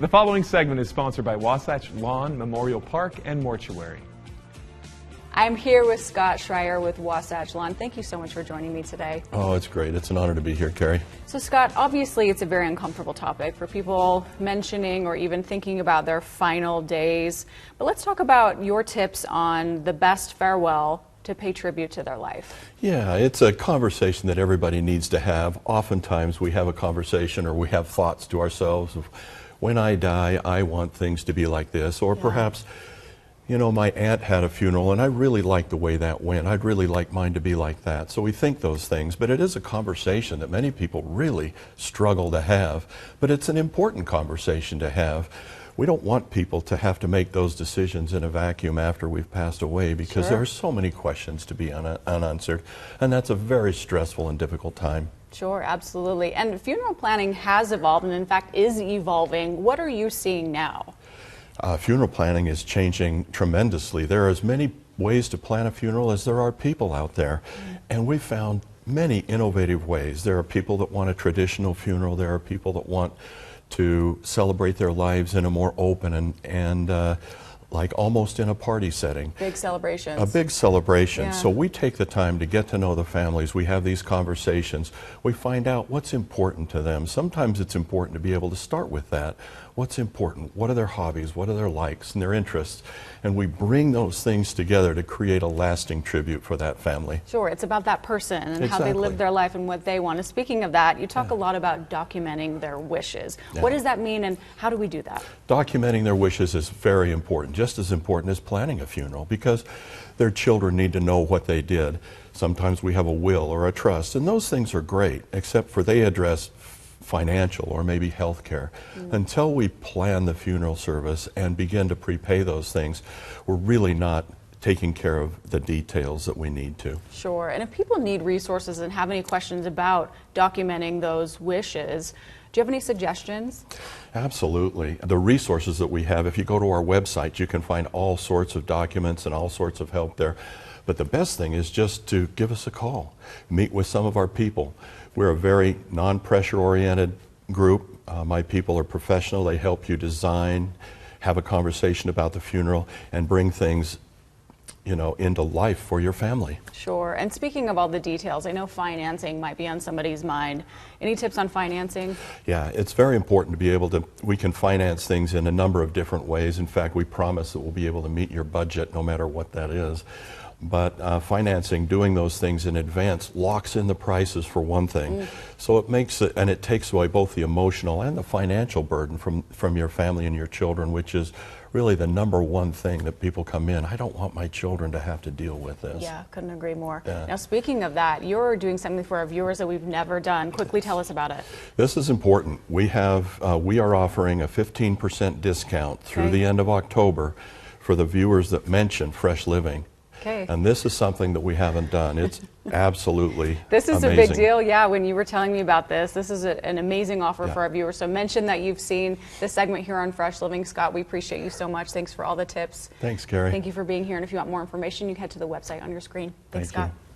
The following segment is sponsored by Wasatch Lawn, Memorial Park, and Mortuary. I'm here with Scott Schreyer with Wasatch Lawn. Thank you so much for joining me today. Oh, it's great. It's an honor to be here, Kari. So Scott, obviously it's a very uncomfortable topic for people mentioning or even thinking about their final days. But let's talk about your tips on the best farewell to pay tribute to their life. Yeah, it's a conversation that everybody needs to have. Oftentimes we have a conversation or we have thoughts to ourselves of, when I die, I want things to be like this. Or perhaps, you know, my aunt had a funeral and I really liked the way that went. I'd really like mine to be like that. So we think those things, but it is a conversation that many people really struggle to have. But it's an important conversation to have. We don't want people to have to make those decisions in a vacuum after we've passed away, because there are so many questions to be unanswered, and that's a very stressful and difficult time. Sure, absolutely. And funeral planning has evolved and in fact is evolving. What are you seeing now? Funeral planning is changing tremendously. There are as many ways to plan a funeral as there are people out there, and we found many innovative ways. There are people that want a traditional funeral. There are people that want to celebrate their lives in a more open and like almost in a party setting. Big celebrations. A big celebration. Yeah. So we take the time to get to know the families. We have these conversations. We find out what's important to them. Sometimes it's important to be able to start with that. What's important? What are their hobbies? What are their likes and their interests? And we bring those things together to create a lasting tribute for that family. Sure, it's about that person and how they live their life and what they want. And speaking of that, you talk a lot about documenting their wishes. What does that mean and how do we do that? Documenting their wishes is very important, just as important as planning a funeral, because their children need to know what they did. Sometimes we have a will or a trust, and those things are great, except for they address financial or maybe health care. Until we plan the funeral service and begin to prepay those things, we're really not taking care of the details that we need to. Sure, and if people need resources and have any questions about documenting those wishes, do you have any suggestions? Absolutely. The resources that we have, if you go to our website, you can find all sorts of documents and all sorts of help there. But the best thing is just to give us a call, meet with some of our people. We're a very non-pressure oriented group. My people are professional. They help you design, have a conversation about the funeral, and bring things, you know, into life for your family. Sure. And speaking of all the details, I know financing might be on somebody's mind. Any tips on financing? Yeah, it's very important to be able to, we can finance things in a number of different ways. In fact, we promise that we'll be able to meet your budget no matter what that is. But financing, doing those things in advance, locks in the prices for one thing. So it makes it, and it takes away both the emotional and the financial burden from your family and your children, which is really the number one thing that people come in. I don't want my children to have to deal with this. Yeah, couldn't agree more. Now speaking of that, you're doing something for our viewers that we've never done. Quickly tell us about it. This is important. We are offering a 15% discount through the end of October for the viewers that mention Fresh Living. And this is something that we haven't done. It's absolutely This is amazing. A big deal, yeah, when you were telling me about this. This is an amazing offer for our viewers. So mention that you've seen this segment here on Fresh Living. Scott, we appreciate you so much. Thanks for all the tips. Thanks, Kari. Thank you for being here. And if you want more information, you can head to the website on your screen. Thanks, Scott. You.